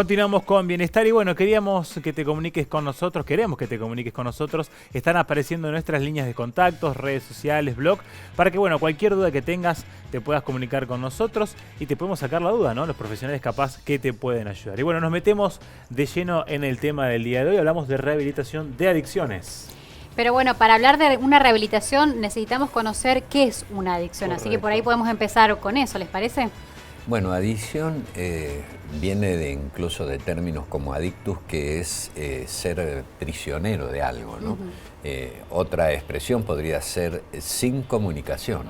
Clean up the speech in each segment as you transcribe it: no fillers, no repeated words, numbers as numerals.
Continuamos con Bienestar y bueno, queremos que te comuniques con nosotros, Están apareciendo nuestras líneas de contactos, redes sociales, blog, para que bueno, cualquier duda que tengas te puedas comunicar con nosotros y te podemos sacar la duda, ¿no? Los profesionales capaz que te pueden ayudar. Y bueno, nos metemos de lleno en el tema del día de hoy, hablamos de rehabilitación de adicciones. Pero bueno, para hablar de una rehabilitación necesitamos conocer qué es una adicción, Correcto. así que por ahí podemos empezar con eso, ¿les parece? Bueno, adicción viene incluso de términos como adictus, que es ser prisionero de algo, ¿no? Otra expresión podría ser sin comunicación,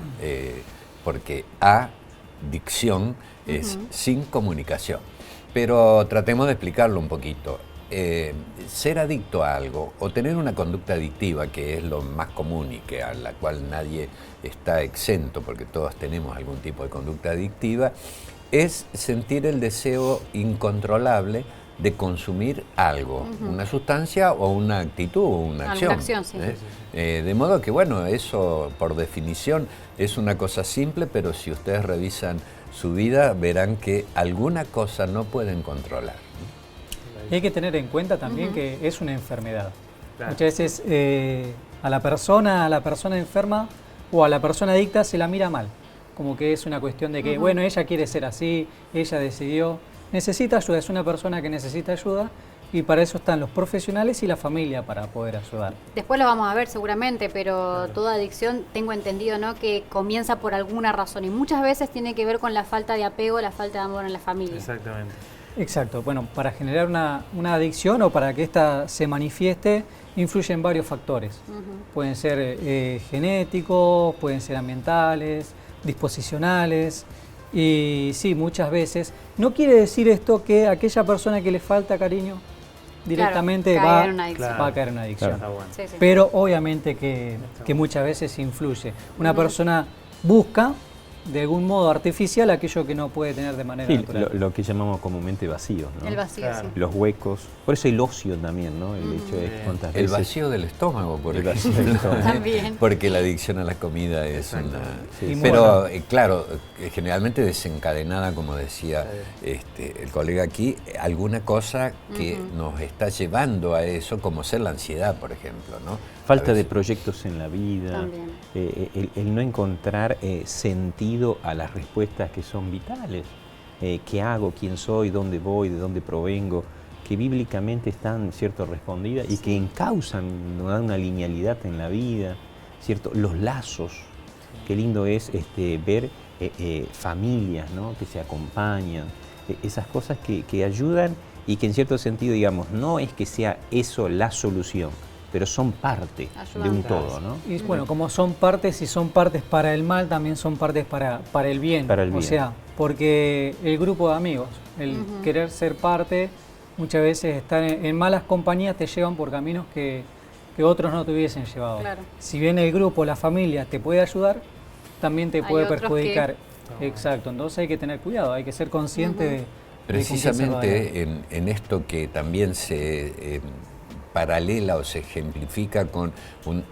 porque adicción es sin comunicación. Pero tratemos de explicarlo un poquito. Ser adicto a algo o tener una conducta adictiva, que es lo más común y que a la cual nadie está exento porque todos tenemos algún tipo de conducta adictiva, es sentir el deseo incontrolable de consumir algo, una sustancia o una actitud o una acción. Acción, sí. De modo que bueno, eso por definición es una cosa simple, pero si ustedes revisan su vida verán que alguna cosa no pueden controlar. Y hay que tener en cuenta también que es una enfermedad. Claro. Muchas veces a la persona enferma o a la persona adicta se la mira mal. Como que es una cuestión de que, bueno, ella quiere ser así, ella decidió. Necesita ayuda, es una persona que necesita ayuda y para eso están los profesionales y la familia para poder ayudar. Después lo vamos a ver seguramente, pero toda adicción, tengo entendido, ¿no?, que comienza por alguna razón y muchas veces tiene que ver con la falta de apego, la falta de amor en la familia. Exactamente. Exacto, bueno, para generar una adicción o para que ésta se manifieste, influyen varios factores. Pueden ser genéticos, pueden ser ambientales, disposicionales, y sí, muchas veces. No quiere decir esto que aquella persona que le falta cariño directamente va a caer en una adicción. Claro. Bueno. Sí, sí. Pero obviamente que muchas veces influye. Una persona busca de algún modo artificial aquello que no puede tener de manera natural. Lo que llamamos comúnmente vacíos, ¿no? El vacío, Claro. sí. Los huecos. Por eso el ocio también, ¿no? El hecho es cuántas El veces... vacío del estómago, por El ejemplo. vacío del estómago. También. Porque la adicción a la comida es una... Sí, sí. Pero claro, generalmente desencadenada, como decía el colega aquí, alguna cosa que nos está llevando a eso, como ser la ansiedad, por ejemplo, ¿no? Falta de proyectos en la vida, También. el no encontrar sentido a las respuestas que son vitales. ¿Qué hago? ¿Quién soy? ¿Dónde voy? ¿De dónde provengo? Que bíblicamente están, ¿cierto?, respondidas y que encausan, nos dan una linealidad en la vida, ¿cierto? Los lazos. Qué lindo es ver familias, ¿no?, que se acompañan, esas cosas que ayudan y que en cierto sentido, digamos, no es que sea eso la solución, pero son parte de un todo, ¿no? Y bueno, como son partes y son partes para el mal, también son partes para el bien. Para el bien. O sea, porque el grupo de amigos, el querer ser parte, muchas veces estar en malas compañías te llevan por caminos que otros no te hubiesen llevado. Claro. Si bien el grupo, la familia te puede ayudar, también te Hay puede otros perjudicar. que- Exacto, entonces hay que tener cuidado, hay que ser consciente de con quién se rodea. Precisamente en esto que también se paralela o se ejemplifica con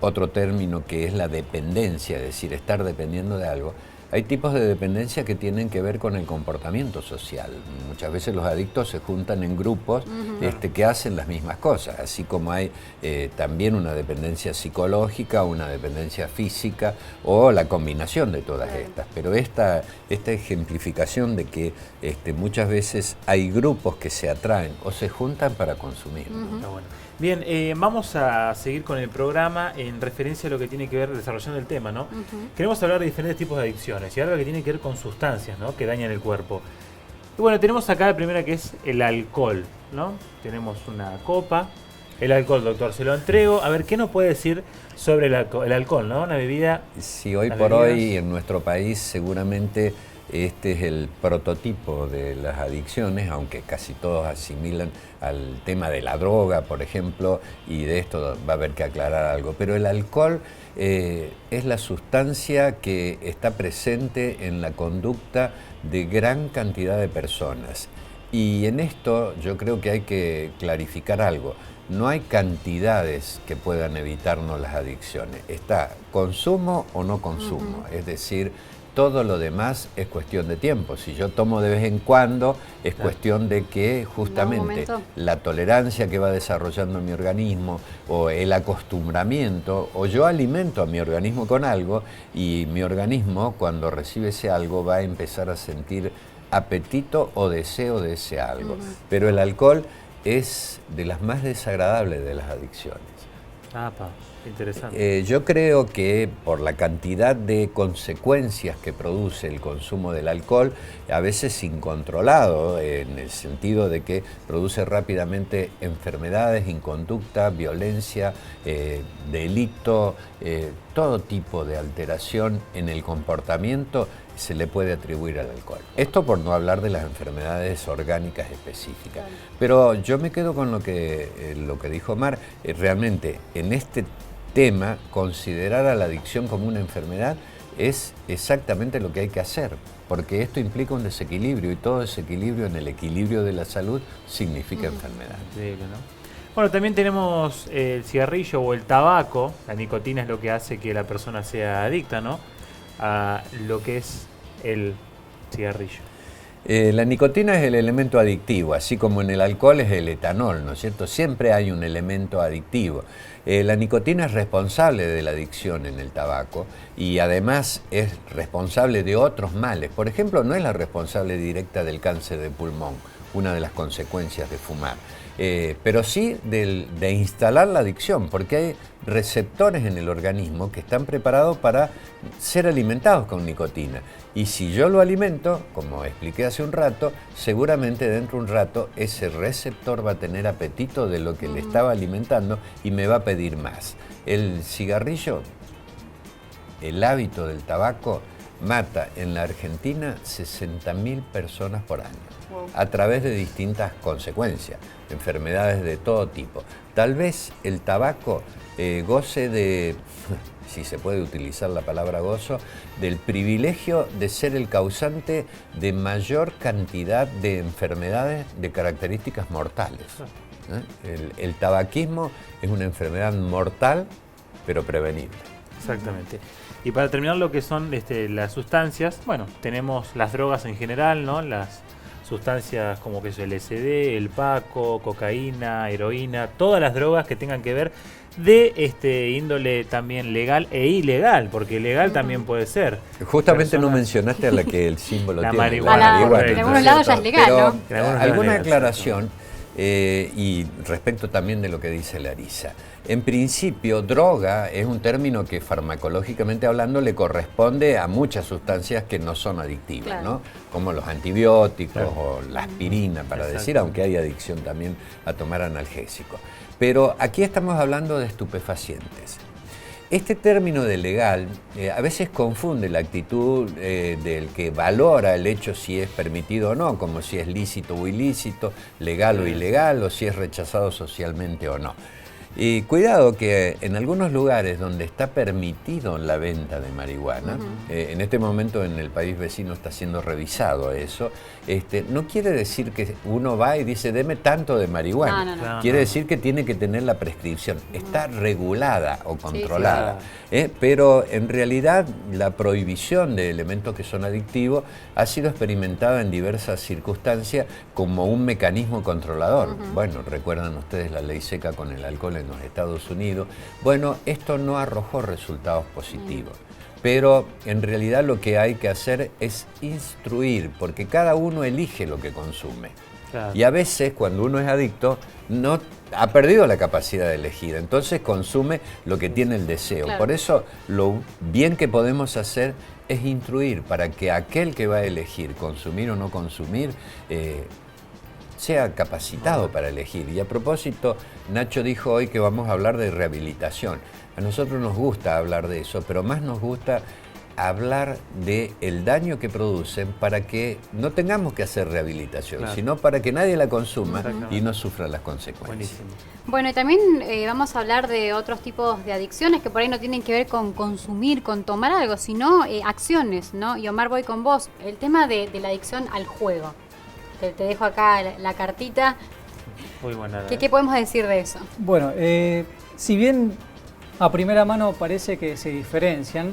otro término que es la dependencia, es decir, estar dependiendo de algo. Hay tipos de dependencia que tienen que ver con el comportamiento social. Muchas veces los adictos se juntan en grupos que hacen las mismas cosas, así como hay también una dependencia psicológica, una dependencia física o la combinación de todas estas. Pero esta ejemplificación de que muchas veces hay grupos que se atraen o se juntan para consumir, ¿no? Está bueno. Bien, vamos a seguir con el programa en referencia a lo que tiene que ver desarrollando el tema, ¿no? Queremos hablar de diferentes tipos de adicciones y algo que tiene que ver con sustancias, ¿no?, que dañan el cuerpo. Y bueno, tenemos acá la primera, que es el alcohol, ¿no? Tenemos una copa. El alcohol, doctor, se lo entrego. A ver, ¿qué nos puede decir sobre el alcohol, ¿no? Una bebida... Sí, hoy las por bebidas. hoy en nuestro país seguramente este es el prototipo de las adicciones, aunque casi todos asimilan al tema de la droga, por ejemplo, y de esto va a haber que aclarar algo. Pero el alcohol es la sustancia que está presente en la conducta de gran cantidad de personas. Y en esto yo creo que hay que clarificar algo. No hay cantidades que puedan evitarnos las adicciones. Está consumo o no consumo. Es decir, todo lo demás es cuestión de tiempo. Si yo tomo de vez en cuando, es cuestión de que justamente la tolerancia que va desarrollando mi organismo o el acostumbramiento, o yo alimento a mi organismo con algo y mi organismo cuando recibe ese algo va a empezar a sentir apetito o deseo de ese algo. Pero el alcohol es de las más desagradables de las adicciones. Interesante. Yo creo que por la cantidad de consecuencias que produce el consumo del alcohol, a veces incontrolado, en el sentido de que produce rápidamente enfermedades, inconducta, violencia, delito, todo tipo de alteración en el comportamiento se le puede atribuir al alcohol. Esto por no hablar de las enfermedades orgánicas específicas. Pero yo me quedo con lo que dijo Omar. Realmente en este tema, considerar a la adicción como una enfermedad es exactamente lo que hay que hacer, porque esto implica un desequilibrio y todo desequilibrio en el equilibrio de la salud significa enfermedad. Increíble, ¿no? Bueno, también tenemos el cigarrillo o el tabaco. La nicotina es lo que hace que la persona sea adicta, ¿no?, a lo que es el cigarrillo. La nicotina es el elemento adictivo, así como en el alcohol es el etanol, ¿no es cierto? Siempre hay un elemento adictivo. La nicotina es responsable de la adicción en el tabaco y además es responsable de otros males. Por ejemplo, no es la responsable directa del cáncer de pulmón, una de las consecuencias de fumar. Pero sí de instalar la adicción, porque hay receptores en el organismo que están preparados para ser alimentados con nicotina. Y si yo lo alimento, como expliqué hace un rato, seguramente dentro de un rato ese receptor va a tener apetito de lo que le estaba alimentando y me va a pedir más. El cigarrillo, el hábito del tabaco, mata en la Argentina 60.000 personas por año, a través de distintas consecuencias, enfermedades de todo tipo. Tal vez el tabaco goce de, si se puede utilizar la palabra gozo, del privilegio de ser el causante de mayor cantidad de enfermedades de características mortales. El tabaquismo es una enfermedad mortal, pero prevenible. Exactamente. Y para terminar lo que son las sustancias, bueno, tenemos las drogas en general, ¿no? Las sustancias como que es el LSD, el paco, cocaína, heroína, todas las drogas que tengan que ver de índole también legal e ilegal, porque legal también puede ser. Justamente no mencionaste a la que el símbolo la tiene. Marihuana. En algunos lados ya es legal, pero, ¿no? Alguna aclaración, y respecto también de lo que dice Larisa. En principio, droga es un término que farmacológicamente hablando le corresponde a muchas sustancias que no son adictivas, ¿no? Como los antibióticos o la aspirina, para decir, aunque hay adicción también a tomar analgésicos. Pero aquí estamos hablando de estupefacientes. Este término de legal a veces confunde la actitud del que valora el hecho si es permitido o no, como si es lícito o ilícito, legal o ilegal, o si es rechazado socialmente o no. Y cuidado que en algunos lugares donde está permitido la venta de marihuana, en este momento en el país vecino está siendo revisado eso, no quiere decir que uno va y dice deme tanto de marihuana, No. Quiere decir que tiene que tener la prescripción, está regulada o controlada, pero en realidad la prohibición de elementos que son adictivos ha sido experimentada en diversas circunstancias como un mecanismo controlador. Bueno, recuerdan ustedes la ley seca con el alcohol en los Estados Unidos. Bueno, esto no arrojó resultados positivos, pero en realidad lo que hay que hacer es instruir, porque cada uno elige lo que consume. Y a veces cuando uno es adicto no ha perdido la capacidad de elegir, entonces consume lo que tiene el deseo. Por eso lo bien que podemos hacer es instruir para que aquel que va a elegir consumir o no consumir sea capacitado para elegir. Y a propósito, Nacho dijo hoy que vamos a hablar de rehabilitación. A nosotros nos gusta hablar de eso, pero más nos gusta hablar del daño que producen para que no tengamos que hacer rehabilitación, sino para que nadie la consuma y no sufra las consecuencias. Buenísimo. Bueno, y también vamos a hablar de otros tipos de adicciones que por ahí no tienen que ver con consumir, con tomar algo, sino acciones, ¿no? Y Omar, voy con vos. El tema de la adicción al juego. Te dejo acá la cartita. Muy buena. ¿Qué podemos decir de eso? Bueno, si bien a primera mano parece que se diferencian,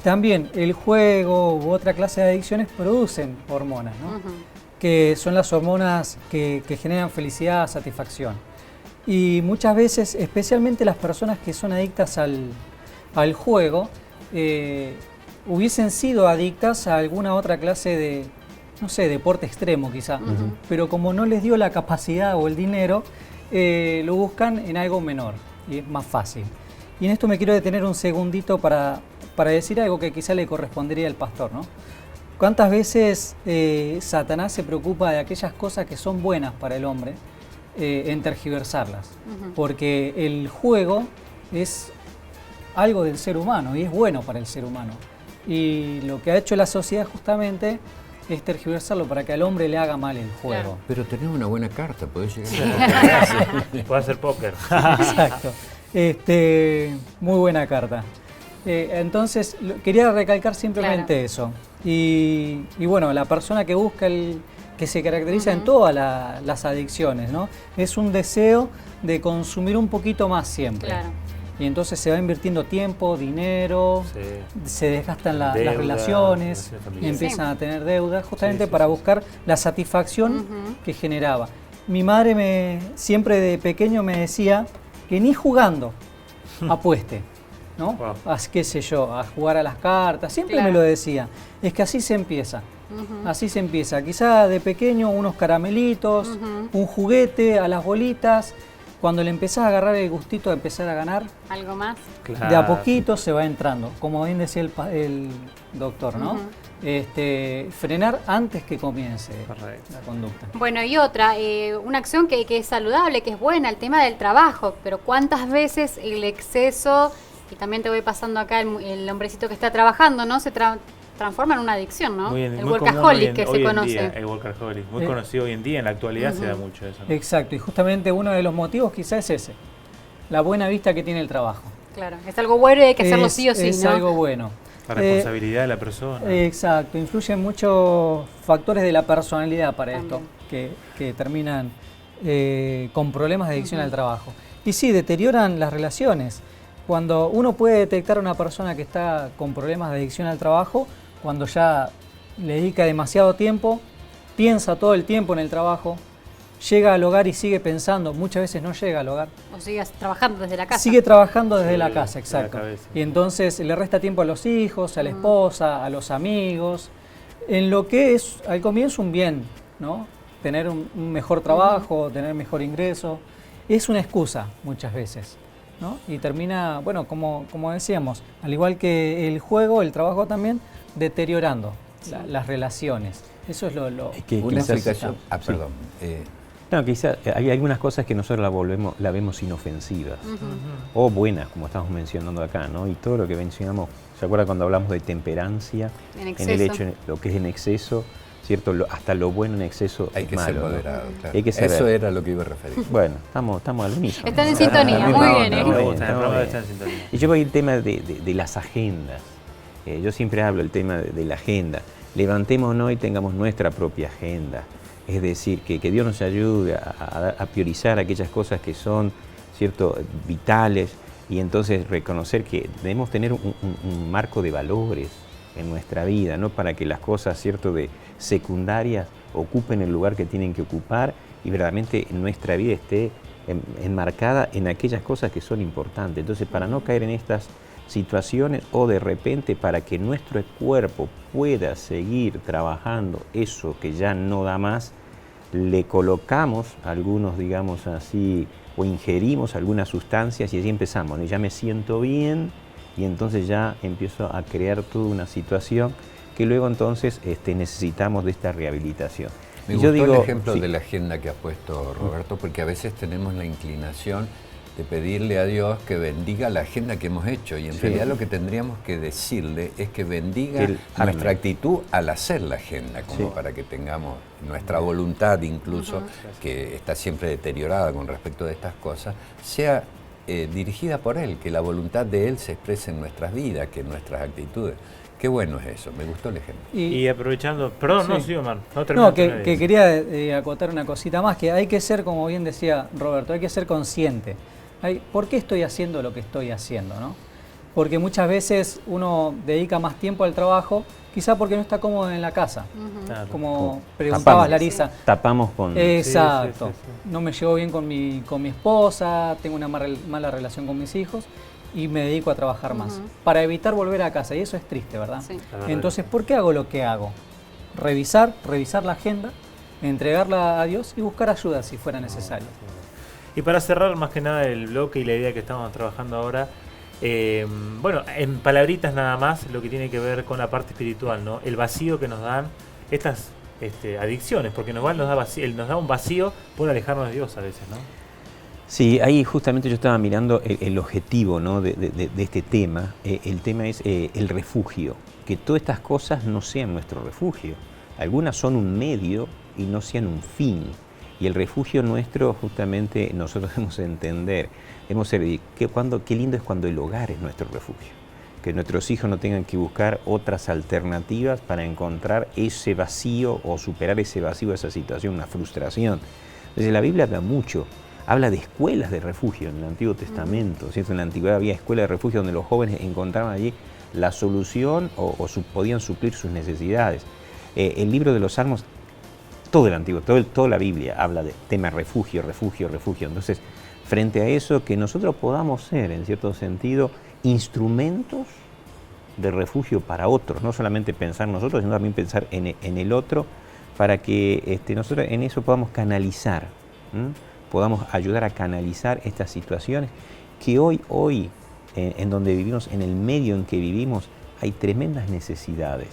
También el juego u otra clase de adicciones producen hormonas, ¿no? Que son las hormonas que generan felicidad, satisfacción. Y muchas veces, especialmente las personas que son adictas al juego, hubiesen sido adictas a alguna otra clase de, no sé, deporte extremo quizá, pero como no les dio la capacidad o el dinero, lo buscan en algo menor y es más fácil. Y en esto me quiero detener un segundito para decir algo que quizá le correspondería al pastor, ¿no? ¿Cuántas veces Satanás se preocupa de aquellas cosas que son buenas para el hombre en tergiversarlas? Porque el juego es algo del ser humano y es bueno para el ser humano. Y lo que ha hecho la sociedad justamente es tergiversarlo para que al hombre le haga mal el juego. Claro. Pero tenés una buena carta, podés llegar a Puede hacer póker. Exacto. Muy buena carta. Entonces, quería recalcar simplemente eso. Y bueno, la persona que busca que se caracteriza en todas las adicciones, ¿no? Es un deseo de consumir un poquito más siempre. Claro. Y entonces se va invirtiendo tiempo, dinero, se desgastan las relaciones, empiezan a tener deudas, justamente para buscar la satisfacción que generaba. Mi madre siempre de pequeño me decía que ni jugando apueste, ¿no? Qué sé yo, a jugar a las cartas, siempre me lo decía. Es que así se empieza. Así se empieza. Quizá de pequeño unos caramelitos, un juguete, a las bolitas. Cuando le empezás a agarrar el gustito de empezar a ganar, algo más, de a poquito se va entrando. Como bien decía el doctor, ¿no? Frenar antes que comience la conducta. Bueno, y otra, una acción que es saludable, que es buena, el tema del trabajo. Pero ¿cuántas veces el exceso, y también te voy pasando acá el hombrecito que está trabajando, ¿no? Se transforma en una adicción, ¿no? El workaholic que se conoce. El workaholic, muy conocido hoy en día, en la actualidad se da mucho eso, ¿no? Exacto, y justamente uno de los motivos quizás es ese, la buena vista que tiene el trabajo. Claro, es algo bueno y hay que hacerlo sí o sí, es ¿no? algo bueno. La responsabilidad de la persona. Exacto, influyen muchos factores de la personalidad para esto, que terminan con problemas de adicción al trabajo. Y sí, deterioran las relaciones. Cuando uno puede detectar a una persona que está con problemas de adicción al trabajo, cuando ya le dedica demasiado tiempo, piensa todo el tiempo en el trabajo, llega al hogar y sigue pensando, muchas veces no llega al hogar. O sigue trabajando desde la casa. Sigue trabajando desde la casa, exacto. La cabeza. Y entonces le resta tiempo a los hijos, a la esposa, a los amigos, en lo que es al comienzo un bien, ¿no? Tener un mejor trabajo, tener mejor ingreso, es una excusa muchas veces, ¿no? Y termina, bueno, como decíamos, al igual que el juego, el trabajo también, deteriorando las relaciones. Eso es lo que una quizás, explicación. Perdón. No, quizás hay algunas cosas que nosotros la vemos inofensivas o buenas, como estamos mencionando acá, ¿no? Y todo lo que mencionamos, ¿se acuerda cuando hablamos de temperancia? En el hecho, lo que es en exceso, ¿cierto? Hasta lo bueno en exceso hay es que malo, ser ¿no? moderado, claro. Hay que ser Eso era lo que iba a referir. Bueno, estamos al unísono. Están en sintonía, muy bien, ¿eh? Estamos en sintonía. Y yo voy al tema de las agendas. Yo siempre hablo del tema de la agenda. Levantémonos y tengamos nuestra propia agenda. Es decir, que Dios nos ayude a priorizar aquellas cosas que son, ¿cierto?, vitales, y entonces reconocer que debemos tener un marco de valores en nuestra vida, ¿no? Para que las cosas, ¿cierto?, de secundarias ocupen el lugar que tienen que ocupar y verdaderamente nuestra vida esté enmarcada en aquellas cosas que son importantes. Entonces, para no caer en estas situaciones o de repente para que nuestro cuerpo pueda seguir trabajando eso que ya no da más, le colocamos algunos, digamos así, o ingerimos algunas sustancias y allí empezamos, ¿no? Ya me siento bien y entonces ya empiezo a crear toda una situación que luego entonces necesitamos de esta rehabilitación. Me gustó el ejemplo de la agenda que ha puesto Roberto, porque a veces tenemos la inclinación de pedirle a Dios que bendiga la agenda que hemos hecho, y en realidad lo que tendríamos que decirle es que bendiga nuestra actitud al hacer la agenda, como para que tengamos nuestra voluntad incluso, que está siempre deteriorada con respecto de estas cosas, sea dirigida por Él, que la voluntad de Él se exprese en nuestras vidas, que en nuestras actitudes. Qué bueno es eso, me gustó el ejemplo. Y aprovechando, perdón, Omar. Que quería acotar una cosita más, que hay que ser, como bien decía Roberto, hay que ser consciente. ¿Por qué estoy haciendo lo que estoy haciendo, no? porque muchas veces uno dedica más tiempo al trabajo, quizá porque no está cómodo en la casa. Claro. Como preguntabas, Larisa. Tapamos con... Exacto. Sí, sí, sí, sí. No me llevo bien con mi esposa, tengo una mala relación con mis hijos y me dedico a trabajar más para evitar volver a casa. Y eso es triste, ¿verdad? Sí. Entonces, ¿por qué hago lo que hago? Revisar la agenda, entregarla a Dios y buscar ayuda si fuera necesario. Y para cerrar más que nada el bloque y la idea que estamos trabajando ahora, bueno, en palabritas nada más, lo que tiene que ver con la parte espiritual, ¿no? El vacío que nos dan estas adicciones, porque nos da un vacío por alejarnos de Dios a veces, ¿no? Sí, ahí justamente yo estaba mirando el objetivo, ¿no? de este tema. El tema es el refugio, que todas estas cosas no sean nuestro refugio. Algunas son un medio y no sean un fin. Y el refugio nuestro, justamente, nosotros debemos entender, qué lindo es cuando el hogar es nuestro refugio. Que nuestros hijos no tengan que buscar otras alternativas para encontrar ese vacío o superar ese vacío, esa situación, una frustración. Entonces la Biblia habla de escuelas de refugio en el Antiguo Testamento, ¿cierto? En la Antigüedad había escuelas de refugio donde los jóvenes encontraban allí la solución podían suplir sus necesidades. El libro de los Salmos, todo el Antiguo, toda la Biblia habla de tema refugio, refugio, refugio. Entonces, frente a eso, que nosotros podamos ser, en cierto sentido, instrumentos de refugio para otros, no solamente pensar nosotros, sino también pensar en el otro, para que nosotros en eso podamos canalizar, podamos ayudar a canalizar estas situaciones que hoy en donde vivimos, en el medio en que vivimos, hay tremendas necesidades.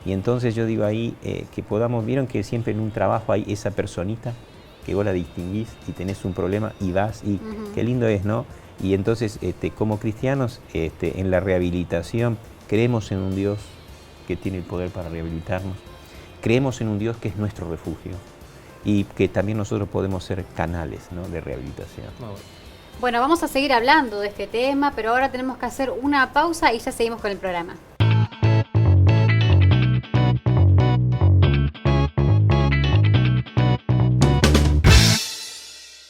Y entonces yo digo ahí que vieron que siempre en un trabajo hay esa personita que vos la distinguís y tenés un problema y vas y qué lindo es, ¿no? Y entonces como cristianos en la rehabilitación creemos en un Dios que tiene el poder para rehabilitarnos, creemos en un Dios que es nuestro refugio y que también nosotros podemos ser canales, ¿no? de rehabilitación. Bueno, vamos a seguir hablando de este tema, pero ahora tenemos que hacer una pausa y ya seguimos con el programa.